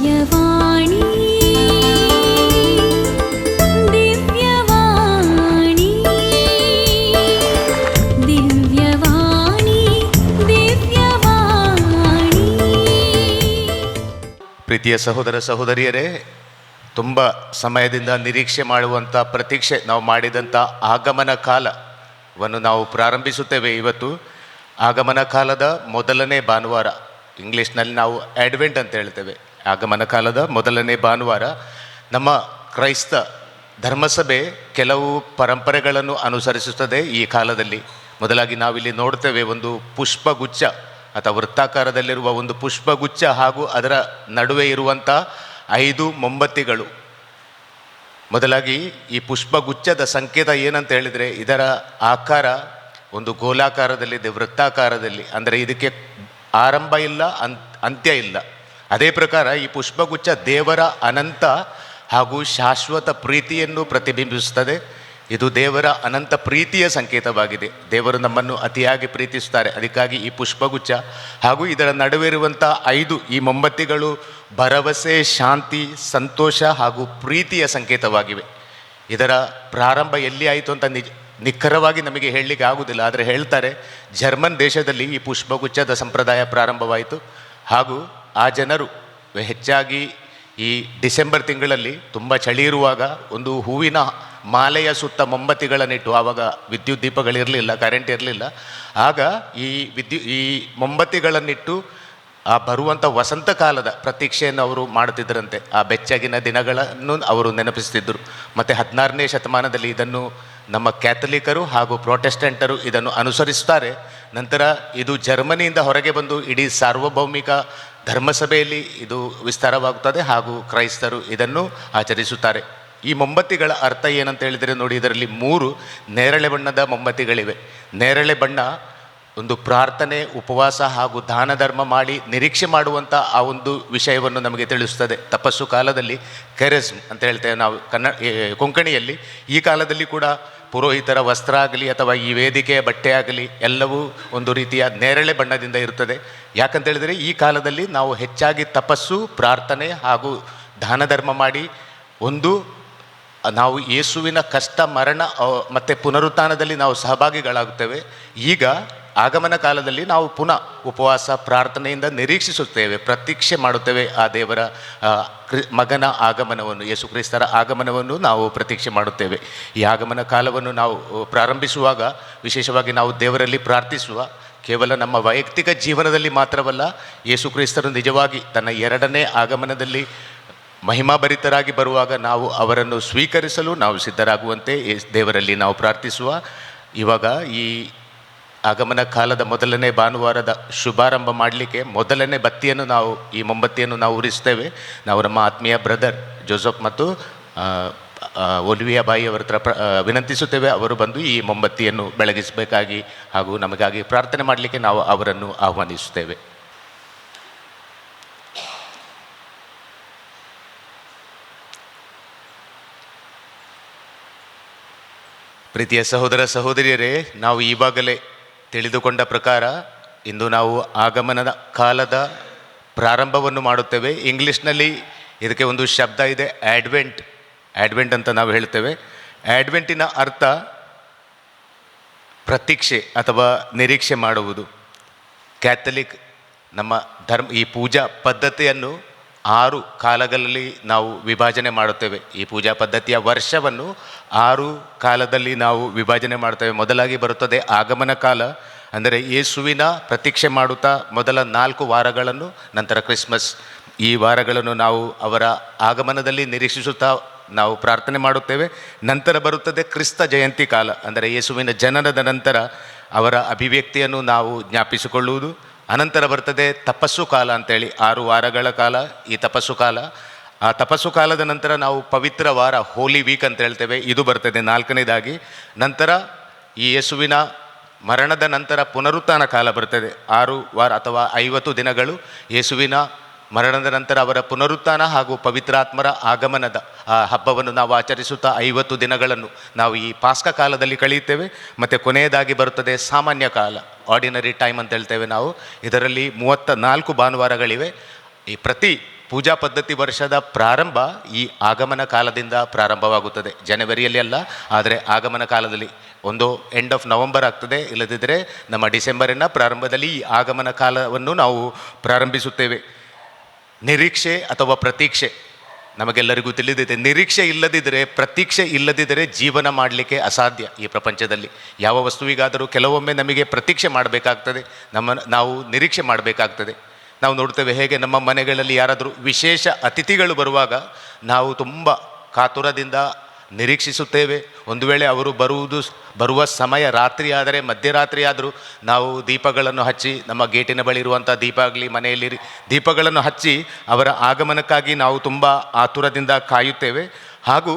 ದಿವ್ಯವಾಣಿ ದಿವ್ಯವಾಣಿ ದಿವ್ಯವಾಣಿ ದಿವ್ಯವಾಣಿ. ಪ್ರೀತಿಯ ಸಹೋದರ ಸಹೋದರಿಯರೇ, ತುಂಬ ಸಮಯದಿಂದ ನಿರೀಕ್ಷೆ ಮಾಡುವಂಥ ಪ್ರತೀಕ್ಷೆ ನಾವು ಮಾಡಿದಂಥ ಆಗಮನ ಕಾಲವನ್ನು ನಾವು ಪ್ರಾರಂಭಿಸುತ್ತೇವೆ. ಇವತ್ತು ಆಗಮನ ಕಾಲದ ಮೊದಲನೇ ಭಾನುವಾರ, ಇಂಗ್ಲೀಷ್ನಲ್ಲಿ ನಾವು ಅಡ್ವೆಂಟ್ ಅಂತ ಹೇಳ್ತೇವೆ. ಆಗಮನ ಕಾಲದ ಮೊದಲನೇ ಭಾನುವಾರ ನಮ್ಮ ಕ್ರೈಸ್ತ ಧರ್ಮಸಭೆ ಕೆಲವು ಪರಂಪರೆಗಳನ್ನು ಅನುಸರಿಸುತ್ತದೆ. ಈ ಕಾಲದಲ್ಲಿ ಮೊದಲಾಗಿ ನಾವಿಲ್ಲಿ ನೋಡ್ತೇವೆ, ಒಂದು ಪುಷ್ಪಗುಚ್ಛ ಅಥವಾ ವೃತ್ತಾಕಾರದಲ್ಲಿರುವ ಒಂದು ಪುಷ್ಪಗುಚ್ಛ ಹಾಗೂ ಅದರ ನಡುವೆ ಇರುವಂಥ 5 ಮೊಂಬತ್ತಿಗಳು. ಮೊದಲಾಗಿ ಈ ಪುಷ್ಪಗುಚ್ಛದ ಸಂಕೇತ ಏನಂತ ಹೇಳಿದರೆ, ಇದರ ಆಕಾರ ಒಂದು ಗೋಲಾಕಾರದಲ್ಲಿದೆ, ವೃತ್ತಾಕಾರದಲ್ಲಿ. ಅಂದರೆ ಇದಕ್ಕೆ ಆರಂಭ ಇಲ್ಲ, ಅಂತ್ಯ ಇಲ್ಲ. ಅದೇ ಪ್ರಕಾರ ಈ ಪುಷ್ಪಗುಚ್ಛ ದೇವರ ಅನಂತ ಹಾಗೂ ಶಾಶ್ವತ ಪ್ರೀತಿಯನ್ನು ಪ್ರತಿಬಿಂಬಿಸುತ್ತದೆ. ಇದು ದೇವರ ಅನಂತ ಪ್ರೀತಿಯ ಸಂಕೇತವಾಗಿದೆ. ದೇವರು ನಮ್ಮನ್ನು ಅತಿಯಾಗಿ ಪ್ರೀತಿಸುತ್ತಾರೆ. ಅದಕ್ಕಾಗಿ ಈ ಪುಷ್ಪಗುಚ್ಛ ಹಾಗೂ ಇದರ ನಡುವೆ ಇರುವಂಥ 5 ಈ ಮೊಂಬತ್ತಿಗಳು ಭರವಸೆ, ಶಾಂತಿ, ಸಂತೋಷ ಹಾಗೂ ಪ್ರೀತಿಯ ಸಂಕೇತವಾಗಿವೆ. ಇದರ ಪ್ರಾರಂಭ ಎಲ್ಲಿ ಆಯಿತು ಅಂತ ನಿಖರವಾಗಿ ನಮಗೆ ಹೇಳಲಿಕ್ಕೆ ಆಗುವುದಿಲ್ಲ. ಆದರೆ ಹೇಳ್ತಾರೆ, ಜರ್ಮನ್ ದೇಶದಲ್ಲಿ ಈ ಪುಷ್ಪಗುಚ್ಛದ ಸಂಪ್ರದಾಯ ಪ್ರಾರಂಭವಾಯಿತು. ಹಾಗೂ ಆ ಜನರು ಹೆಚ್ಚಾಗಿ ಈ ಡಿಸೆಂಬರ್ ತಿಂಗಳಲ್ಲಿ ತುಂಬ ಚಳಿ ಇರುವಾಗ ಒಂದು ಹೂವಿನ ಮಾಲೆಯ ಸುತ್ತ ಮೊಂಬತ್ತಿಗಳನ್ನಿಟ್ಟು, ಆವಾಗ ವಿದ್ಯುತ್ ದೀಪಗಳಿರಲಿಲ್ಲ, ಕರೆಂಟ್ ಇರಲಿಲ್ಲ. ಆಗ ಈ ಮೊಂಬತ್ತಿಗಳನ್ನಿಟ್ಟು ಆ ಬರುವಂಥ ವಸಂತ ಕಾಲದ ಪ್ರತೀಕ್ಷೆಯನ್ನು ಅವರು ಮಾಡುತ್ತಿದ್ದರಂತೆ. ಆ ಬೆಚ್ಚಗಿನ ದಿನಗಳನ್ನು ಅವರು ನೆನಪಿಸ್ತಿದ್ದರು. ಮತ್ತು 16ನೇ ಶತಮಾನದಲ್ಲಿ ಇದನ್ನು ನಮ್ಮ ಕ್ಯಾಥಲಿಕರು ಹಾಗೂ ಪ್ರೊಟೆಸ್ಟೆಂಟರು ಇದನ್ನು ಅನುಸರಿಸುತ್ತಾರೆ. ನಂತರ ಇದು ಜರ್ಮನಿಯಿಂದ ಹೊರಗೆ ಬಂದು ಇಡೀ ಸಾರ್ವಭೌಮಿಕ ಧರ್ಮಸಭೆಯಲ್ಲಿ ಇದು ವಿಸ್ತಾರವಾಗುತ್ತದೆ ಹಾಗೂ ಕ್ರೈಸ್ತರು ಇದನ್ನು ಆಚರಿಸುತ್ತಾರೆ. ಈ ಮೊಂಬತ್ತಿಗಳ ಅರ್ಥ ಏನಂತ ಹೇಳಿದರೆ ನೋಡಿ, ಇದರಲ್ಲಿ 3 ನೇರಳೆ ಬಣ್ಣದ ಮೊಂಬತ್ತಿಗಳಿವೆ. ನೇರಳೆ ಬಣ್ಣ ಒಂದು ಪ್ರಾರ್ಥನೆ, ಉಪವಾಸ ಹಾಗೂ ದಾನ ಧರ್ಮ ಮಾಡಿ ನಿರೀಕ್ಷೆ ಮಾಡುವಂಥ ಆ ಒಂದು ವಿಷಯವನ್ನು ನಮಗೆ ತಿಳಿಸುತ್ತದೆ. ತಪಸ್ಸು ಕಾಲದಲ್ಲಿ ಕೆರೆಸ್ಮ್ ಅಂತ ಹೇಳ್ತೇವೆ ನಾವು ಕೊಂಕಣಿಯಲ್ಲಿ. ಈ ಕಾಲದಲ್ಲಿ ಕೂಡ ಪುರೋಹಿತರ ವಸ್ತ್ರ ಆಗಲಿ ಅಥವಾ ಈ ವೇದಿಕೆಯ ಬಟ್ಟೆ ಆಗಲಿ ಎಲ್ಲವೂ ಒಂದು ರೀತಿಯ ನೇರಳೆ ಬಣ್ಣದಿಂದ ಇರುತ್ತದೆ. ಯಾಕಂತೇಳಿದರೆ ಈ ಕಾಲದಲ್ಲಿ ನಾವು ಹೆಚ್ಚಾಗಿ ತಪಸ್ಸು, ಪ್ರಾರ್ಥನೆ ಹಾಗೂ ದಾನ ಧರ್ಮ ಮಾಡಿ ನಾವು ಯೇಸುವಿನ ಕಷ್ಟ, ಮರಣ ಮತ್ತು ಪುನರುತ್ಥಾನದಲ್ಲಿ ನಾವು ಸಹಭಾಗಿಗಳಾಗುತ್ತೇವೆ. ಈಗ ಆಗಮನ ಕಾಲದಲ್ಲಿ ನಾವು ಪುನಃ ಉಪವಾಸ, ಪ್ರಾರ್ಥನೆಯಿಂದ ನಿರೀಕ್ಷಿಸುತ್ತೇವೆ, ಪ್ರತೀಕ್ಷೆ ಮಾಡುತ್ತೇವೆ. ಆ ದೇವರ ಮಗನ ಆಗಮನವನ್ನು, ಯೇಸು ಕ್ರಿಸ್ತರ ಆಗಮನವನ್ನು ನಾವು ಪ್ರತೀಕ್ಷೆ ಮಾಡುತ್ತೇವೆ. ಈ ಆಗಮನ ಕಾಲವನ್ನು ನಾವು ಪ್ರಾರಂಭಿಸುವಾಗ ವಿಶೇಷವಾಗಿ ನಾವು ದೇವರಲ್ಲಿ ಪ್ರಾರ್ಥಿಸುವ, ಕೇವಲ ನಮ್ಮ ವೈಯಕ್ತಿಕ ಜೀವನದಲ್ಲಿ ಮಾತ್ರವಲ್ಲ, ಯೇಸು ಕ್ರಿಸ್ತರು ನಿಜವಾಗಿ ತನ್ನ 2ನೇ ಆಗಮನದಲ್ಲಿ ಮಹಿಮಾಭರಿತರಾಗಿ ಬರುವಾಗ ನಾವು ಅವರನ್ನು ಸ್ವೀಕರಿಸಲು ನಾವು ಸಿದ್ಧರಾಗುವಂತೆ ದೇವರಲ್ಲಿ ನಾವು ಪ್ರಾರ್ಥಿಸುವ. ಇವಾಗ ಈ ಆಗಮನ ಕಾಲದ ಮೊದಲನೇ ಭಾನುವಾರದ ಶುಭಾರಂಭ ಮಾಡಲಿಕ್ಕೆ ಮೊದಲನೇ ಈ ಮೊಂಬತ್ತಿಯನ್ನು ನಾವು ಉರಿಸ್ತೇವೆ. ನಾವು ನಮ್ಮ ಆತ್ಮೀಯ ಬ್ರದರ್ ಜೋಸಫ್ ಮತ್ತು ಒಲಿವಿಯಾ ಬಾಯಿ ಅವರ ಹತ್ರ ವಿನಂತಿಸುತ್ತೇವೆ. ಅವರು ಬಂದು ಈ ಮೊಂಬತ್ತಿಯನ್ನು ಬೆಳಗಿಸಬೇಕಾಗಿ ಹಾಗೂ ನಮಗಾಗಿ ಪ್ರಾರ್ಥನೆ ಮಾಡಲಿಕ್ಕೆ ನಾವು ಅವರನ್ನು ಆಹ್ವಾನಿಸುತ್ತೇವೆ. ಪ್ರೀತಿಯ ಸಹೋದರ ಸಹೋದರಿಯರೇ, ನಾವು ಈವಾಗಲೇ ತಿಳಿದುಕೊಂಡ ಪ್ರಕಾರ ಇಂದು ನಾವು ಆಗಮನದ ಕಾಲದ ಪ್ರಾರಂಭವನ್ನು ಮಾಡುತ್ತೇವೆ. ಇಂಗ್ಲೀಷ್ನಲ್ಲಿ ಇದಕ್ಕೆ ಒಂದು ಶಬ್ದ ಇದೆ, ಆಡ್ವೆಂಟ್ ಅಂತ ನಾವು ಹೇಳ್ತೇವೆ. ಆಡ್ವೆಂಟಿನ ಅರ್ಥ ಪ್ರತೀಕ್ಷೆ ಅಥವಾ ನಿರೀಕ್ಷೆ ಮಾಡುವುದು. ಕ್ಯಾಥಲಿಕ್ ನಮ್ಮ ಈ ಪೂಜಾ ಪದ್ಧತಿಯನ್ನು 6 ಕಾಲಗಳಲ್ಲಿ ನಾವು ವಿಭಜನೆ ಮಾಡುತ್ತೇವೆ. ಈ ಪೂಜಾ ಪದ್ಧತಿಯ ವರ್ಷವನ್ನು 6 ಕಾಲದಲ್ಲಿ ನಾವು ವಿಭಜನೆ ಮಾಡುತ್ತೇವೆ. ಮೊದಲಾಗಿ ಬರುತ್ತದೆ ಆಗಮನ ಕಾಲ, ಅಂದರೆ ಯೇಸುವಿನ ಪ್ರತೀಕ್ಷೆ ಮಾಡುತ್ತಾ ಮೊದಲ 4 ವಾರಗಳನ್ನು, ನಂತರ ಕ್ರಿಸ್ಮಸ್, ಈ ವಾರಗಳನ್ನು ನಾವು ಅವರ ಆಗಮನದಲ್ಲಿ ನಿರೀಕ್ಷಿಸುತ್ತಾ ನಾವು ಪ್ರಾರ್ಥನೆ ಮಾಡುತ್ತೇವೆ. ನಂತರ ಬರುತ್ತದೆ ಕ್ರಿಸ್ತ ಜಯಂತಿ ಕಾಲ, ಅಂದರೆ ಯೇಸುವಿನ ಜನನದ ನಂತರ ಅವರ ಅಭಿವ್ಯಕ್ತಿಯನ್ನು ನಾವು ಜ್ಞಾಪಿಸಿಕೊಳ್ಳುವುದು. ಅನಂತರ ಬರ್ತದೆ ತಪಸ್ಸು ಕಾಲ ಅಂತೇಳಿ 6 ವಾರಗಳ ಕಾಲ ಈ ತಪಸ್ಸು ಕಾಲ. ಆ ತಪಸ್ಸು ಕಾಲದ ನಂತರ ನಾವು ಪವಿತ್ರ ವಾರ, ಹೋಲಿ ವೀಕ್ ಅಂತ ಹೇಳ್ತೇವೆ, ಇದು ಬರ್ತದೆ 4ನೇದಾಗಿ. ನಂತರ ಈ ಯೇಸುವಿನ ಮರಣದ ನಂತರ ಪುನರುತ್ಥಾನ ಕಾಲ ಬರ್ತದೆ. 6 ವಾರ ಅಥವಾ 50 ದಿನಗಳು ಯೇಸುವಿನ ಮರಣದ ನಂತರ ಅವರ ಪುನರುತ್ಥಾನ ಹಾಗೂ ಪವಿತ್ರಾತ್ಮರ ಆಗಮನದ ಆ ಹಬ್ಬವನ್ನು ನಾವು ಆಚರಿಸುತ್ತಾ 50 ದಿನಗಳನ್ನು ನಾವು ಈ ಪಾಸ್ಕ ಕಾಲದಲ್ಲಿ ಕಳೆಯುತ್ತೇವೆ. ಮತ್ತು ಕೊನೆಯದಾಗಿ ಬರುತ್ತದೆ ಸಾಮಾನ್ಯ ಕಾಲ, ಆರ್ಡಿನರಿ ಟೈಮ್ ಅಂತ ಹೇಳ್ತೇವೆ ನಾವು. ಇದರಲ್ಲಿ 34 ಭಾನುವಾರಗಳಿವೆ. ಈ ಪ್ರತಿ ಪೂಜಾ ಪದ್ಧತಿ ವರ್ಷದ ಪ್ರಾರಂಭ ಈ ಆಗಮನ ಕಾಲದಿಂದ ಪ್ರಾರಂಭವಾಗುತ್ತದೆ. ಜನವರಿಯಲ್ಲಿ ಅಲ್ಲ, ಆದರೆ ಆಗಮನ ಕಾಲದಲ್ಲಿ ಒಂದು ಎಂಡ್ ಆಫ್ ನವಂಬರ್ ಆಗ್ತದೆ, ಇಲ್ಲದಿದ್ದರೆ ನಮ್ಮ ಡಿಸೆಂಬರಿನ ಪ್ರಾರಂಭದಲ್ಲಿ ಈ ಆಗಮನ ಕಾಲವನ್ನು ನಾವು ಪ್ರಾರಂಭಿಸುತ್ತೇವೆ. ನಿರೀಕ್ಷೆ ಅಥವಾ ಪ್ರತೀಕ್ಷೆ ನಮಗೆಲ್ಲರಿಗೂ ತಿಳಿದಿದೆ. ನಿರೀಕ್ಷೆ ಇಲ್ಲದಿದ್ದರೆ, ಪ್ರತೀಕ್ಷೆ ಇಲ್ಲದಿದ್ದರೆ ಜೀವನ ಮಾಡಲಿಕ್ಕೆ ಅಸಾಧ್ಯ. ಈ ಪ್ರಪಂಚದಲ್ಲಿ ಯಾವ ವಸ್ತುವಿಗಾದರೂ ಕೆಲವೊಮ್ಮೆ ನಮಗೆ ಪ್ರತೀಕ್ಷೆ ಮಾಡಬೇಕಾಗ್ತದೆ, ನಾವು ನಿರೀಕ್ಷೆ ಮಾಡಬೇಕಾಗ್ತದೆ. ನಾವು ನೋಡ್ತೇವೆ ಹೇಗೆ ನಮ್ಮ ಮನೆಗಳಲ್ಲಿ ಯಾರಾದರೂ ವಿಶೇಷ ಅತಿಥಿಗಳು ಬರುವಾಗ ನಾವು ತುಂಬ ಕಾತುರದಿಂದ ನಿರೀಕ್ಷಿಸುತ್ತೇವೆ. ಒಂದು ವೇಳೆ ಅವರು ಬರುವ ಸಮಯ ರಾತ್ರಿ ಆದರೆ, ಮಧ್ಯರಾತ್ರಿ ಆದರೂ ನಾವು ದೀಪಗಳನ್ನು ಹಚ್ಚಿ, ನಮ್ಮ ಗೇಟಿನ ಬಳಿ ಇರುವಂಥ ದೀಪ ಆಗಲಿ, ಮನೆಯಲ್ಲಿ ದೀಪಗಳನ್ನು ಹಚ್ಚಿ ಅವರ ಆಗಮನಕ್ಕಾಗಿ ನಾವು ತುಂಬ ಆತುರದಿಂದ ಕಾಯುತ್ತೇವೆ. ಹಾಗೂ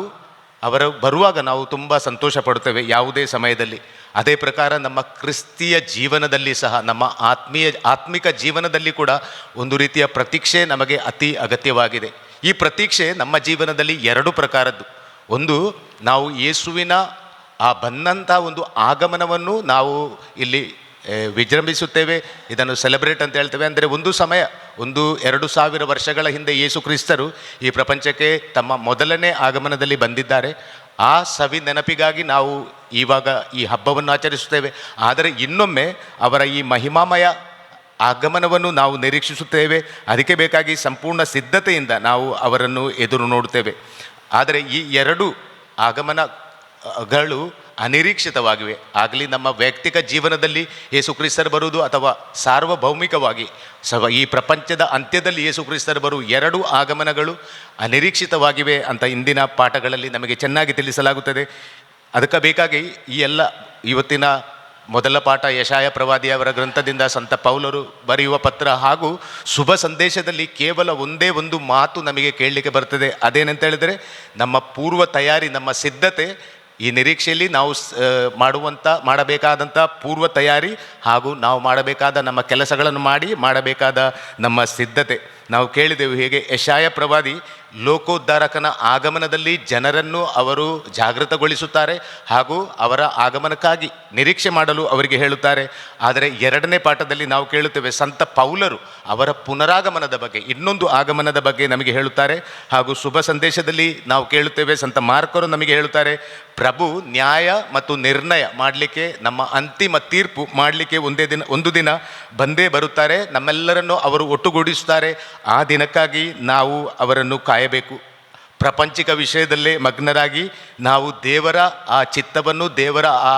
ಅವರು ಬರುವಾಗ ನಾವು ತುಂಬ ಸಂತೋಷ ಪಡುತ್ತೇವೆ ಯಾವುದೇ ಸಮಯದಲ್ಲಿ. ಅದೇ ಪ್ರಕಾರ ನಮ್ಮ ಕ್ರಿಸ್ತಿಯ ಜೀವನದಲ್ಲಿ ಸಹ, ನಮ್ಮ ಆತ್ಮಿಕ ಜೀವನದಲ್ಲಿ ಕೂಡ ಒಂದು ರೀತಿಯ ಪ್ರತೀಕ್ಷೆ ನಮಗೆ ಅತಿ ಅಗತ್ಯವಾಗಿದೆ. ಈ ಪ್ರತೀಕ್ಷೆ ನಮ್ಮ ಜೀವನದಲ್ಲಿ ಎರಡು ಪ್ರಕಾರದ್ದು. ಒಂದು, ನಾವು ಯೇಸುವಿನ ಆ ಬಂದಂಥ ಒಂದು ಆಗಮನವನ್ನು ನಾವು ಇಲ್ಲಿ ವಿಜೃಂಭಿಸುತ್ತೇವೆ, ಇದನ್ನು ಸೆಲೆಬ್ರೇಟ್ ಅಂತ ಹೇಳ್ತೇವೆ. ಅಂದರೆ ಒಂದು ಸಮಯ, 2,000 ವರ್ಷಗಳ ಹಿಂದೆ ಯೇಸು ಕ್ರಿಸ್ತರು ಈ ಪ್ರಪಂಚಕ್ಕೆ ತಮ್ಮ ಮೊದಲನೇ ಆಗಮನದಲ್ಲಿ ಬಂದಿದ್ದಾರೆ. ಆ ಸವಿ ನೆನಪಿಗಾಗಿ ನಾವು ಇವಾಗ ಈ ಹಬ್ಬವನ್ನು ಆಚರಿಸುತ್ತೇವೆ. ಆದರೆ ಇನ್ನೊಮ್ಮೆ ಅವರ ಈ ಮಹಿಮಾಮಯ ಆಗಮನವನ್ನು ನಾವು ನಿರೀಕ್ಷಿಸುತ್ತೇವೆ. ಅದಕ್ಕೆ ಬೇಕಾಗಿ ಸಂಪೂರ್ಣ ಸಿದ್ಧತೆಯಿಂದ ನಾವು ಅವರನ್ನು ಎದುರು ನೋಡುತ್ತೇವೆ. ಆದರೆ ಈ ಎರಡು ಆಗಮನಗಳು ಅನಿರೀಕ್ಷಿತವಾಗಿವೆ. ಆಗಲಿ ನಮ್ಮ ವೈಯಕ್ತಿಕ ಜೀವನದಲ್ಲಿ ಯೇಸು ಕ್ರಿಸ್ತರು ಬರುವುದು, ಅಥವಾ ಸಾರ್ವಭೌಮಿಕವಾಗಿ ಈ ಪ್ರಪಂಚದ ಅಂತ್ಯದಲ್ಲಿ ಯೇಸು ಕ್ರಿಸ್ತರು ಬರುವ ಎರಡು ಆಗಮನಗಳು ಅನಿರೀಕ್ಷಿತವಾಗಿವೆ ಅಂತ ಇಂದಿನ ಪಾಠಗಳಲ್ಲಿ ನಮಗೆ ಚೆನ್ನಾಗಿ ತಿಳಿಸಲಾಗುತ್ತದೆ. ಅದಕ್ಕೆ ಬೇಕಾಗಿ ಈ ಎಲ್ಲ ಇವತ್ತಿನ ಮೊದಲ ಪಾಠ ಯೆಶಾಯ ಪ್ರವಾದಿಯವರ ಗ್ರಂಥದಿಂದ ಸಂತ ಪೌಲರು ಬರೆಯುವ ಪತ್ರ ಹಾಗೂ ಶುಭ ಸಂದೇಶದಲ್ಲಿ ಕೇವಲ ಒಂದೇ ಒಂದು ಮಾತು ನಮಗೆ ಕೇಳಲಿಕ್ಕೆ ಬರ್ತದೆ. ಅದೇನಂತ ಹೇಳಿದರೆ, ನಮ್ಮ ಪೂರ್ವ ತಯಾರಿ, ನಮ್ಮ ಸಿದ್ಧತೆ, ಈ ನಿರೀಕ್ಷೆಯಲ್ಲಿ ನಾವು ಮಾಡಬೇಕಾದಂಥ ಪೂರ್ವ ತಯಾರಿ ಹಾಗೂ ನಾವು ಮಾಡಬೇಕಾದ ನಮ್ಮ ಕೆಲಸಗಳನ್ನು ಮಾಡಬೇಕಾದ ನಮ್ಮ ಸಿದ್ಧತೆ. ನಾವು ಕೇಳಿದೆವು ಹೇಗೆ ಯೆಶಾಯ ಪ್ರವಾದಿ ಲೋಕೋದ್ಧಾರಕನ ಆಗಮನದಲ್ಲಿ ಜನರನ್ನು ಅವರು ಜಾಗೃತಗೊಳಿಸುತ್ತಾರೆ ಹಾಗೂ ಅವರ ಆಗಮನಕ್ಕಾಗಿ ನಿರೀಕ್ಷೆ ಮಾಡಲು ಅವರಿಗೆ ಹೇಳುತ್ತಾರೆ. ಆದರೆ ಎರಡನೇ ಪಾಠದಲ್ಲಿ ನಾವು ಕೇಳುತ್ತೇವೆ ಸಂತ ಪೌಲರು ಅವರ ಪುನರಾಗಮನದ ಬಗ್ಗೆ, ಇನ್ನೊಂದು ಆಗಮನದ ಬಗ್ಗೆ ನಮಗೆ ಹೇಳುತ್ತಾರೆ. ಹಾಗೂ ಶುಭ ಸಂದೇಶದಲ್ಲಿ ನಾವು ಕೇಳುತ್ತೇವೆ ಸಂತ ಮಾರ್ಕರು ನಮಗೆ ಹೇಳುತ್ತಾರೆ, ಪ್ರಭು ನ್ಯಾಯ ಮತ್ತು ನಿರ್ಣಯ ಮಾಡಲಿಕ್ಕೆ, ನಮ್ಮ ಅಂತಿಮ ತೀರ್ಪು ಮಾಡಲಿಕ್ಕೆ ಒಂದು ದಿನ ಬಂದೇ ಬರುತ್ತಾರೆ. ನಮ್ಮೆಲ್ಲರನ್ನು ಅವರು ಒಟ್ಟುಗೂಡಿಸುತ್ತಾರೆ. ಆ ದಿನಕ್ಕಾಗಿ ನಾವು ಅವರನ್ನು ಕಾಯಬೇಕು. ಪ್ರಾಪಂಚಿಕ ವಿಷಯದಲ್ಲೇ ಮಗ್ನರಾಗಿ ನಾವು ದೇವರ ಆ ಚಿತ್ತವನ್ನು, ದೇವರ ಆ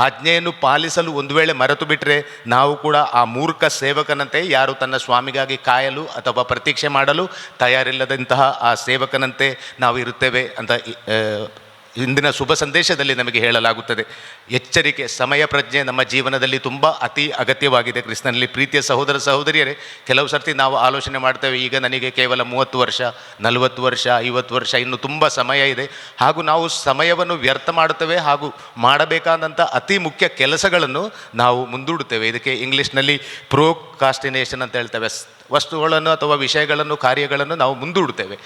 ಆಜ್ಞೆಯನ್ನು ಪಾಲಿಸಲು ಒಂದು ವೇಳೆ ಮರೆತು ಬಿಟ್ಟರೆ, ನಾವು ಕೂಡ ಆ ಮೂರ್ಖ ಸೇವಕನಂತೆ, ಯಾರು ತನ್ನ ಸ್ವಾಮಿಗಾಗಿ ಕಾಯಲು ಅಥವಾ ಪ್ರತೀಕ್ಷೆ ಮಾಡಲು ತಯಾರಿಲ್ಲದಂತಹ ಆ ಸೇವಕನಂತೆ ನಾವು ಇರುತ್ತೇವೆ ಅಂತ ಇಂದಿನ ಶುಭ ಸಂದೇಶದಲ್ಲಿ ನಮಗೆ ಹೇಳಲಾಗುತ್ತದೆ. ಎಚ್ಚರಿಕೆ, ಸಮಯ ಪ್ರಜ್ಞೆ ನಮ್ಮ ಜೀವನದಲ್ಲಿ ತುಂಬ ಅತಿ ಅಗತ್ಯವಾಗಿದೆ. ಕ್ರಿಸ್ತನಲ್ಲಿ ಪ್ರೀತಿಯ ಸಹೋದರ ಸಹೋದರಿಯರೇ, ಕೆಲವು ಸರ್ತಿ ನಾವು ಆಲೋಚನೆ ಮಾಡ್ತೇವೆ, ಈಗ ನನಗೆ ಕೇವಲ 30 ವರ್ಷ, 40 ವರ್ಷ, 50 ವರ್ಷ, ಇನ್ನು ತುಂಬ ಸಮಯ ಇದೆ. ಹಾಗೂ ನಾವು ಸಮಯವನ್ನು ವ್ಯರ್ಥ ಮಾಡುತ್ತೇವೆ ಹಾಗೂ ಮಾಡಬೇಕಾದಂಥ ಅತಿ ಮುಖ್ಯ ಕೆಲಸಗಳನ್ನು ನಾವು ಮುಂದೂಡುತ್ತೇವೆ. ಇದಕ್ಕೆ ಇಂಗ್ಲೀಷ್ನಲ್ಲಿ ಪ್ರೋಕಾಸ್ಟಿನೇಷನ್ ಅಂತ ಹೇಳ್ತೇವೆ. ವಸ್ತುಗಳನ್ನು ಅಥವಾ ವಿಷಯಗಳನ್ನು, ಕಾರ್ಯಗಳನ್ನು ನಾವು ಮುಂದೂಡುತ್ತೇವೆ,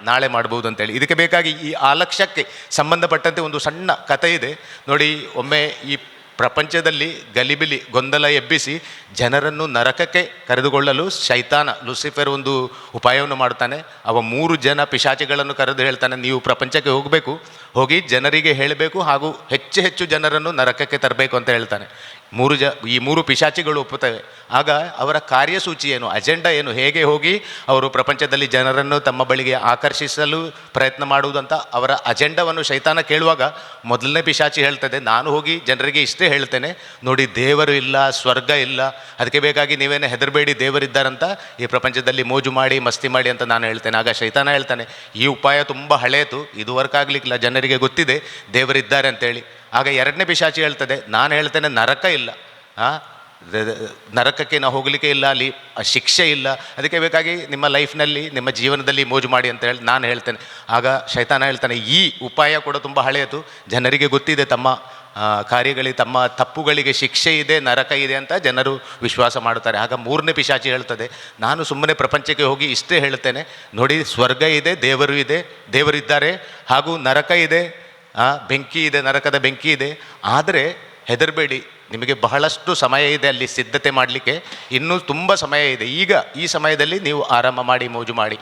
ನಾಳೆ ಮಾಡ್ಬೋದು ಅಂತೇಳಿ. ಇದಕ್ಕೆ ಬೇಕಾಗಿ ಈ ಆಲಕ್ಷ್ಯಕ್ಕೆ ಸಂಬಂಧಪಟ್ಟಂತೆ ಒಂದು ಸಣ್ಣ ಕಥೆ ಇದೆ ನೋಡಿ. ಒಮ್ಮೆ ಈ ಪ್ರಪಂಚದಲ್ಲಿ ಗಲಿಬಿಲಿ, ಗೊಂದಲ ಎಬ್ಬಿಸಿ ಜನರನ್ನು ನರಕಕ್ಕೆ ಕರೆದುಕೊಳ್ಳಲು ಶೈತಾನ, ಲೂಸಿಫರ್ ಒಂದು ಉಪಾಯವನ್ನು ಮಾಡ್ತಾನೆ. ಅವ 3 ಜನ ಪಿಶಾಚಿಗಳನ್ನು ಕರೆದು ಹೇಳ್ತಾನೆ, ನೀವು ಪ್ರಪಂಚಕ್ಕೆ ಹೋಗಿ ಜನರಿಗೆ ಹೇಳಬೇಕು ಹಾಗೂ ಹೆಚ್ಚು ಜನರನ್ನು ನರಕಕ್ಕೆ ತರಬೇಕು ಅಂತ ಹೇಳ್ತಾನೆ. ಈ 3 ಪಿಶಾಚಿಗಳು ಒಪ್ಪುತ್ತವೆ. ಆಗ ಅವರ ಕಾರ್ಯಸೂಚಿ ಏನು, ಅಜೆಂಡಾ ಏನು, ಹೇಗೆ ಹೋಗಿ ಅವರು ಪ್ರಪಂಚದಲ್ಲಿ ಜನರನ್ನು ತಮ್ಮ ಬಳಿಗೆ ಆಕರ್ಷಿಸಲು ಪ್ರಯತ್ನ ಮಾಡುವುದಂತ ಅವರ ಅಜೆಂಡಾವನ್ನು ಶೈತಾನ ಕೇಳುವಾಗ, ಮೊದಲನೇ ಪಿಶಾಚಿ ಹೇಳ್ತದೆ, ನಾನು ಹೋಗಿ ಜನರಿಗೆ ಇಷ್ಟೇ ಹೇಳ್ತೇನೆ, ನೋಡಿ ದೇವರು ಇಲ್ಲ, ಸ್ವರ್ಗ ಇಲ್ಲ, ಅದಕ್ಕೆ ಬೇಕಾಗಿ ನೀವೇನೇ ಹೆದರಬೇಡಿ, ದೇವರಿದ್ದಾರಂತ, ಈ ಪ್ರಪಂಚದಲ್ಲಿ ಮೋಜು ಮಾಡಿ ಮಸ್ತಿ ಮಾಡಿ ಅಂತ ನಾನು ಹೇಳ್ತೇನೆ. ಆಗ ಶೈತಾನ ಹೇಳ್ತಾನೆ, ಈ ಉಪಾಯ ತುಂಬ ಹಳೆಯದು, ಇದು ವರ್ಕ್ ಆಗಲಿಕ್ಕಿಲ್ಲ, ಜನರಿಗೆ ಗೊತ್ತಿದೆ ದೇವರಿದ್ದಾರೆ ಅಂತೇಳಿ. ಆಗ ಎರಡನೇ ಪಿಶಾಚಿ ಹೇಳ್ತದೆ, ನಾನು ಹೇಳ್ತೇನೆ ನರಕ ಇಲ್ಲ, ನರಕಕ್ಕೆ ನಾವು ಹೋಗಲಿಕ್ಕೆ ಇಲ್ಲ, ಅಲ್ಲಿ ಶಿಕ್ಷೆ ಇಲ್ಲ, ಅದಕ್ಕೆ ಬೇಕಾಗಿ ನಿಮ್ಮ ಲೈಫ್ನಲ್ಲಿ, ನಿಮ್ಮ ಜೀವನದಲ್ಲಿ ಮೋಜು ಮಾಡಿ ಅಂತ ಹೇಳಿ ನಾನು ಹೇಳ್ತೇನೆ. ಆಗ ಶೈತಾನ ಹೇಳ್ತಾನೆ, ಈ ಉಪಾಯ ಕೂಡ ತುಂಬ ಹಳೆಯದು, ಜನರಿಗೆ ಗೊತ್ತಿದೆ ತಮ್ಮ ಕಾರ್ಯಗಳಿಗೆ, ತಮ್ಮ ತಪ್ಪುಗಳಿಗೆ ಶಿಕ್ಷೆ ಇದೆ, ನರಕ ಇದೆ ಅಂತ ಜನರು ವಿಶ್ವಾಸ ಮಾಡುತ್ತಾರೆ. ಆಗ 3ನೇ ಪಿಶಾಚಿ ಹೇಳ್ತದೆ, ನಾನು ಸುಮ್ಮನೆ ಪ್ರಪಂಚಕ್ಕೆ ಹೋಗಿ ಇಷ್ಟೇ ಹೇಳ್ತೇನೆ, ನೋಡಿ ಸ್ವರ್ಗ ಇದೆ, ದೇವರಿದ್ದಾರೆ ಹಾಗೂ ನರಕ ಇದೆ, ಬೆಂಕಿ ಇದೆ, ನರಕದ ಬೆಂಕಿ ಇದೆ, ಆದರೆ ಹೆದರಬೇಡಿ, ನಿಮಗೆ ಬಹಳಷ್ಟು ಸಮಯ ಇದೆ ಅಲ್ಲಿ ಸಿದ್ಧತೆ ಮಾಡಲಿಕ್ಕೆ, ಇನ್ನೂ ತುಂಬ ಸಮಯ ಇದೆ. ಈಗ ಈ ಸಮಯದಲ್ಲಿ ನೀವು ಆರಂಭ ಮಾಡಿ ಮೋಜು ಮಾಡಿ.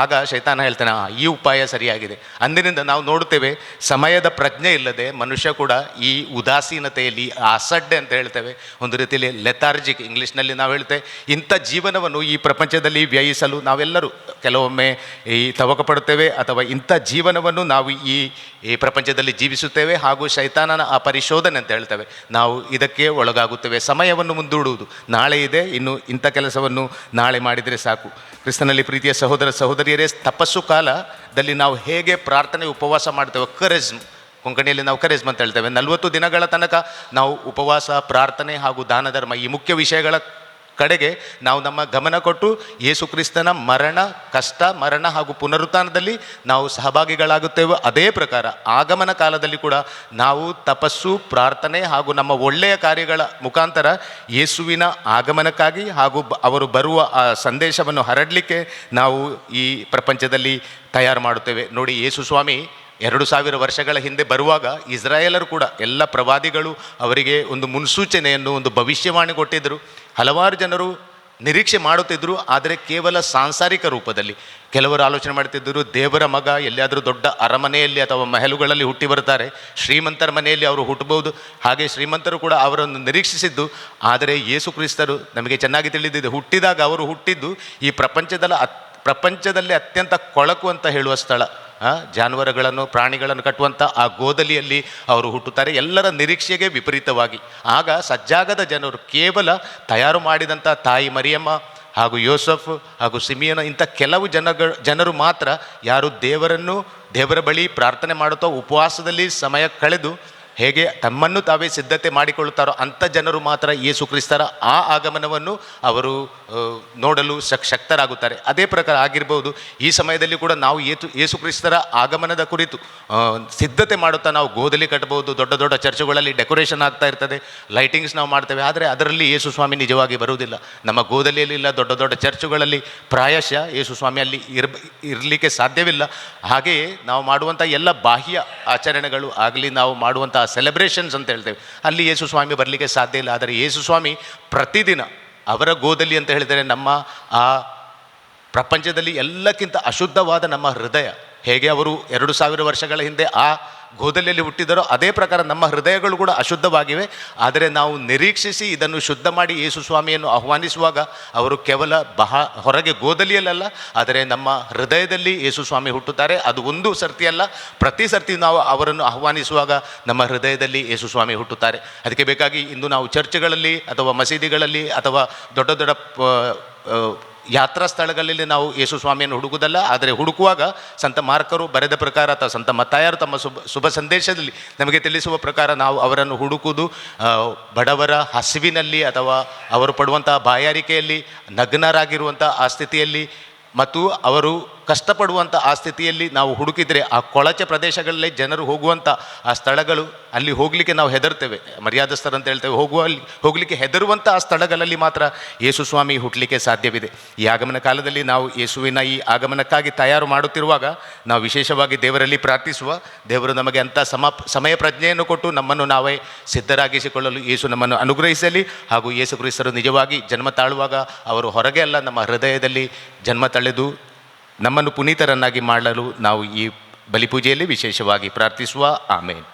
ಆಗ ಶೈತಾನ ಹೇಳ್ತಾನೆ, ಈ ಉಪಾಯ ಸರಿಯಾಗಿದೆ. ಅಂದಿನಿಂದ ನಾವು ನೋಡುತ್ತೇವೆ, ಸಮಯದ ಪ್ರಜ್ಞೆ ಇಲ್ಲದೆ ಮನುಷ್ಯ ಕೂಡ ಈ ಉದಾಸೀನತೆಯಲ್ಲಿ, ಅಸಡ್ಡೆ ಅಂತ ಹೇಳ್ತೇವೆ, ಒಂದು ರೀತಿಯಲ್ಲಿ ಲೆಥಾರ್ಜಿಕ್ ಇಂಗ್ಲೀಷ್ನಲ್ಲಿ ನಾವು ಹೇಳ್ತೇವೆ, ಇಂಥ ಜೀವನವನ್ನು ಈ ಪ್ರಪಂಚದಲ್ಲಿ ವ್ಯಯಿಸಲು ನಾವೆಲ್ಲರೂ ಕೆಲವೊಮ್ಮೆ ಈ ತವಕ ಪಡುತ್ತೇವೆ, ಅಥವಾ ಇಂಥ ಜೀವನವನ್ನು ನಾವು ಈ ಪ್ರಪಂಚದಲ್ಲಿ ಜೀವಿಸುತ್ತೇವೆ. ಹಾಗೂ ಶೈತಾನನ ಆ ಪರಿಶೋಧನೆ ಅಂತ ಹೇಳ್ತೇವೆ, ನಾವು ಇದಕ್ಕೆ ಒಳಗಾಗುತ್ತೇವೆ. ಸಮಯವನ್ನು ಮುಂದೂಡುವುದು, ನಾಳೆ ಇದೆ, ಇನ್ನು ಇಂಥ ಕೆಲಸವನ್ನು ನಾಳೆ ಮಾಡಿದರೆ ಸಾಕು. ಕ್ರಿಸ್ತನಲ್ಲಿ ಪ್ರೀತಿಯ ಸಹೋದರ ಸಹೋದರಿಯರೇ, ತಪಸ್ಸು ಕಾಲದಲ್ಲಿ ನಾವು ಹೇಗೆ ಪ್ರಾರ್ಥನೆ ಉಪವಾಸ ಮಾಡ್ತೇವೆ, ಕರೆಜ್ಮ್, ಕೊಂಕಣಿಯಲ್ಲಿ ನಾವು ಕರೆಜ್ಮ್ ಅಂತ ಹೇಳ್ತೇವೆ, 40 ದಿನಗಳ ತನಕ ನಾವು ಉಪವಾಸ, ಪ್ರಾರ್ಥನೆ ಹಾಗೂ ದಾನ ಧರ್ಮ, ಈ ಮುಖ್ಯ ವಿಷಯಗಳ ಕಡೆಗೆ ನಾವು ನಮ್ಮ ಗಮನ ಕೊಟ್ಟು ಯೇಸು ಕ್ರಿಸ್ತನ ಮರಣ, ಕಷ್ಟ, ಮರಣ ಹಾಗೂ ಪುನರುತ್ಥಾನದಲ್ಲಿ ನಾವು ಸಹಭಾಗಿಗಳಾಗುತ್ತೇವೆ. ಅದೇ ಪ್ರಕಾರ ಆಗಮನ ಕಾಲದಲ್ಲಿ ಕೂಡ ನಾವು ತಪಸ್ಸು, ಪ್ರಾರ್ಥನೆ ಹಾಗೂ ನಮ್ಮ ಒಳ್ಳೆಯ ಕಾರ್ಯಗಳ ಮುಖಾಂತರ ಯೇಸುವಿನ ಆಗಮನಕ್ಕಾಗಿ ಹಾಗೂ ಅವರು ಬರುವ ಆ ಸಂದೇಶವನ್ನು ಹರಡಲಿಕ್ಕೆ ನಾವು ಈ ಪ್ರಪಂಚದಲ್ಲಿ ತಯಾರು ಮಾಡುತ್ತೇವೆ. ನೋಡಿ, ಯೇಸು ಸ್ವಾಮಿ 2000 ವರ್ಷಗಳ ಹಿಂದೆ ಬರುವಾಗ ಇಸ್ರಾಯೇಲರು ಕೂಡ, ಎಲ್ಲ ಪ್ರವಾದಿಗಳು ಅವರಿಗೆ ಒಂದು ಮುನ್ಸೂಚನೆಯನ್ನು, ಒಂದು ಭವಿಷ್ಯವಾಣಿ ಕೊಟ್ಟಿದ್ದರು. ಹಲವಾರು ಜನರು ನಿರೀಕ್ಷೆ ಮಾಡುತ್ತಿದ್ದರು, ಆದರೆ ಕೇವಲ ಸಾಂಸಾರಿಕ ರೂಪದಲ್ಲಿ. ಕೆಲವರು ಆಲೋಚನೆ ಮಾಡ್ತಿದ್ದರು, ದೇವರ ಮಗ ಎಲ್ಲಿಯಾದರೂ ದೊಡ್ಡ ಅರಮನೆಯಲ್ಲಿ ಅಥವಾ ಮಹಲುಗಳಲ್ಲಿ ಹುಟ್ಟಿ ಬರ್ತಾರೆ, ಶ್ರೀಮಂತರ ಮನೆಯಲ್ಲಿ ಅವರು ಹುಟ್ಟಬಹುದು. ಹಾಗೆ ಶ್ರೀಮಂತರು ಕೂಡ ಅವರನ್ನು ನಿರೀಕ್ಷಿಸಿದ್ದು. ಆದರೆ ಯೇಸು ಕ್ರಿಸ್ತರು ನಮಗೆ ಚೆನ್ನಾಗಿ ತಿಳಿದಿದೆ, ಹುಟ್ಟಿದಾಗ ಅವರು ಹುಟ್ಟಿದ್ದು ಈ ಪ್ರಪಂಚದಲ್ಲಿ ಅತ್ಯಂತ ಕೊಳಕು ಅಂತ ಹೇಳುವ ಸ್ಥಳ, ಜಾನುವಾರುಗಳನ್ನು, ಪ್ರಾಣಿಗಳನ್ನು ಕಟ್ಟುವಂಥ ಆ ಗೋದಲಿಯಲ್ಲಿ ಅವರು ಹುಟ್ಟುತ್ತಾರೆ, ಎಲ್ಲರ ನಿರೀಕ್ಷೆಗೆ ವಿಪರೀತವಾಗಿ. ಆಗ ಸಜ್ಜಾಗದ ಜನರು, ಕೇವಲ ತಯಾರು ಮಾಡಿದಂಥ ತಾಯಿ ಮರಿಯಮ್ಮ ಹಾಗೂ ಯೋಸಫ್ ಹಾಗೂ ಸಿಮಿಯನ, ಇಂಥ ಕೆಲವು ಜನರು ಮಾತ್ರ, ಯಾರು ದೇವರ ಬಳಿ ಪ್ರಾರ್ಥನೆ ಮಾಡುತ್ತಾ ಉಪವಾಸದಲ್ಲಿ ಸಮಯ ಕಳೆದು ಹೇಗೆ ತಮ್ಮನ್ನು ತಾವೇ ಸಿದ್ಧತೆ ಮಾಡಿಕೊಳ್ಳುತ್ತಾರೋ ಅಂಥ ಜನರು ಮಾತ್ರ ಯೇಸು ಕ್ರಿಸ್ತರ ಆ ಆಗಮನವನ್ನು ಅವರು ನೋಡಲು ಶಕ್ತರಾಗುತ್ತಾರೆ. ಅದೇ ಪ್ರಕಾರ ಆಗಿರ್ಬೋದು, ಈ ಸಮಯದಲ್ಲಿ ಕೂಡ ನಾವು ಯೇಸು ಕ್ರಿಸ್ತರ ಆಗಮನದ ಕುರಿತು ಸಿದ್ಧತೆ ಮಾಡುತ್ತಾ ನಾವು ಗೋದಲಿ ಕಟ್ಟಬಹುದು. ದೊಡ್ಡ ದೊಡ್ಡ ಚರ್ಚುಗಳಲ್ಲಿ ಡೆಕೋರೇಷನ್ ಆಗ್ತಾ ಇರ್ತದೆ, ಲೈಟಿಂಗ್ಸ್ ನಾವು ಮಾಡ್ತೇವೆ, ಆದರೆ ಅದರಲ್ಲಿ ಯೇಸು ಸ್ವಾಮಿ ನಿಜವಾಗಿ ಬರುವುದಿಲ್ಲ. ನಮ್ಮ ಗೋದಲಿಯಲ್ಲಿ ಇಲ್ಲ, ದೊಡ್ಡ ದೊಡ್ಡ ಚರ್ಚುಗಳಲ್ಲಿ ಪ್ರಾಯಶಃ ಯೇಸು ಸ್ವಾಮಿ ಅಲ್ಲಿ ಇರಲಿಕ್ಕೆ ಸಾಧ್ಯವಿಲ್ಲ. ಹಾಗೆಯೇ ನಾವು ಮಾಡುವಂಥ ಎಲ್ಲ ಬಾಹ್ಯ ಆಚರಣೆಗಳು ಆಗಲಿ, ನಾವು ಮಾಡುವಂಥ ಸೆಲೆಬ್ರೇಷನ್ಸ್ ಅಂತ ಹೇಳ್ತೇವೆ, ಅಲ್ಲಿ ಯೇಸು ಸ್ವಾಮಿ ಬರಲಿಕ್ಕೆ ಸಾಧ್ಯ ಇಲ್ಲ. ಆದರೆ ಯೇಸು ಸ್ವಾಮಿ ಪ್ರತಿದಿನ ಅವರ ಗೋದಲಿ ಅಂತ ಹೇಳಿದರೆ, ನಮ್ಮ ಆ ಪ್ರಪಂಚದಲ್ಲಿ ಎಲ್ಲಕ್ಕಿಂತ ಅಶುದ್ಧವಾದ ನಮ್ಮ ಹೃದಯ, ಹೇಗೆ ಅವರು 2000 ವರ್ಷಗಳ ಹಿಂದೆ ಆ ಗೋದಲಿಯಲ್ಲಿ ಹುಟ್ಟಿದರೋ ಅದೇ ಪ್ರಕಾರ ನಮ್ಮ ಹೃದಯಗಳು ಕೂಡ ಅಶುದ್ಧವಾಗಿವೆ. ಆದರೆ ನಾವು ನಿರೀಕ್ಷಿಸಿ ಇದನ್ನು ಶುದ್ಧ ಮಾಡಿ ಯೇಸು ಸ್ವಾಮಿಯನ್ನು ಆಹ್ವಾನಿಸುವಾಗ, ಅವರು ಕೇವಲ ಹೊರಗೆ ಗೋದಲಿಯಲ್ಲ, ಆದರೆ ನಮ್ಮ ಹೃದಯದಲ್ಲಿ ಯೇಸು ಸ್ವಾಮಿ ಹುಟ್ಟುತ್ತಾರೆ. ಅದು ಒಂದು ಸರ್ತಿ ಅಲ್ಲ, ಪ್ರತಿ ಸರ್ತಿ ನಾವು ಅವರನ್ನು ಆಹ್ವಾನಿಸುವಾಗ ನಮ್ಮ ಹೃದಯದಲ್ಲಿ ಯೇಸು ಸ್ವಾಮಿ ಹುಟ್ಟುತ್ತಾರೆ. ಅದಕ್ಕೆ ಬೇಕಾಗಿ ಇಂದು ನಾವು ಚರ್ಚ್ಗಳಲ್ಲಿ ಅಥವಾ ಮಸೀದಿಗಳಲ್ಲಿ ಅಥವಾ ದೊಡ್ಡ ದೊಡ್ಡ ಯಾತ್ರಾ ಸ್ಥಳಗಳಲ್ಲಿ ನಾವು ಯೇಸು ಸ್ವಾಮಿಯನ್ನು ಹುಡುಕುವುದಲ್ಲ, ಆದರೆ ಹುಡುಕುವಾಗ ಸಂತ ಮಾರ್ಕರು ಬರೆದ ಪ್ರಕಾರ ಅಥವಾ ಸಂತ ಮತ್ತಾಯರು ತಮ್ಮ ಶುಭ ಸಂದೇಶದಲ್ಲಿ ನಮಗೆ ತಿಳಿಸುವ ಪ್ರಕಾರ ನಾವು ಅವರನ್ನು ಹುಡುಕುವುದು ಬಡವರ ಹಸಿವಿನಲ್ಲಿ, ಅಥವಾ ಅವರು ಪಡುವಂಥ ಬಾಯಾರಿಕೆಯಲ್ಲಿ, ನಗ್ನರಾಗಿರುವಂಥ ಆ ಸ್ಥಿತಿಯಲ್ಲಿ, ಮತ್ತು ಅವರು ಕಷ್ಟಪಡುವಂಥ ಆ ಸ್ಥಿತಿಯಲ್ಲಿ ನಾವು ಹುಡುಕಿದರೆ, ಆ ಕೊಳಚೆ ಪ್ರದೇಶಗಳಲ್ಲಿ ಜನರು ಹೋಗುವಂಥ ಆ ಸ್ಥಳಗಳು, ಅಲ್ಲಿ ಹೋಗಲಿಕ್ಕೆ ನಾವು ಹೆದರ್ತೇವೆ, ಮರ್ಯಾದಸ್ಥರು ಅಂತ ಹೇಳ್ತೇವೆ, ಹೋಗಲಿಕ್ಕೆ ಹೆದರುವಂಥ ಆ ಸ್ಥಳಗಳಲ್ಲಿ ಮಾತ್ರ ಯೇಸು ಸ್ವಾಮಿ ಹುಟ್ಟಲಿಕ್ಕೆ ಸಾಧ್ಯವಿದೆ. ಈ ಆಗಮನ ಕಾಲದಲ್ಲಿ ನಾವು ಯೇಸುವಿನ ಈ ಆಗಮನಕ್ಕಾಗಿ ತಯಾರು ಮಾಡುತ್ತಿರುವಾಗ ನಾವು ವಿಶೇಷವಾಗಿ ದೇವರಲ್ಲಿ ಪ್ರಾರ್ಥಿಸುವ, ದೇವರು ನಮಗೆ ಅಂಥ ಸಮಯ ಪ್ರಜ್ಞೆಯನ್ನು ಕೊಟ್ಟು ನಮ್ಮನ್ನು ನಾವೇ ಸಿದ್ಧರಾಗಿಸಿಕೊಳ್ಳಲು ಯೇಸು ನಮ್ಮನ್ನು ಅನುಗ್ರಹಿಸಲಿ. ಹಾಗೂ ಯೇಸು ಕ್ರಿಸ್ತರು ನಿಜವಾಗಿ ಜನ್ಮ ತಾಳುವಾಗ ಅವರು ಹೊರಗೆ ಅಲ್ಲ, ನಮ್ಮ ಹೃದಯದಲ್ಲಿ ಜನ್ಮ ತಳೆದು ನಮ್ಮನ್ನು ಪುನೀತರನ್ನಾಗಿ ಮಾಡಲು ನಾವು ಈ ಬಲಿಪೂಜೆಯಲ್ಲಿ ವಿಶೇಷವಾಗಿ ಪ್ರಾರ್ಥಿಸುವ. ಆಮೇನ್.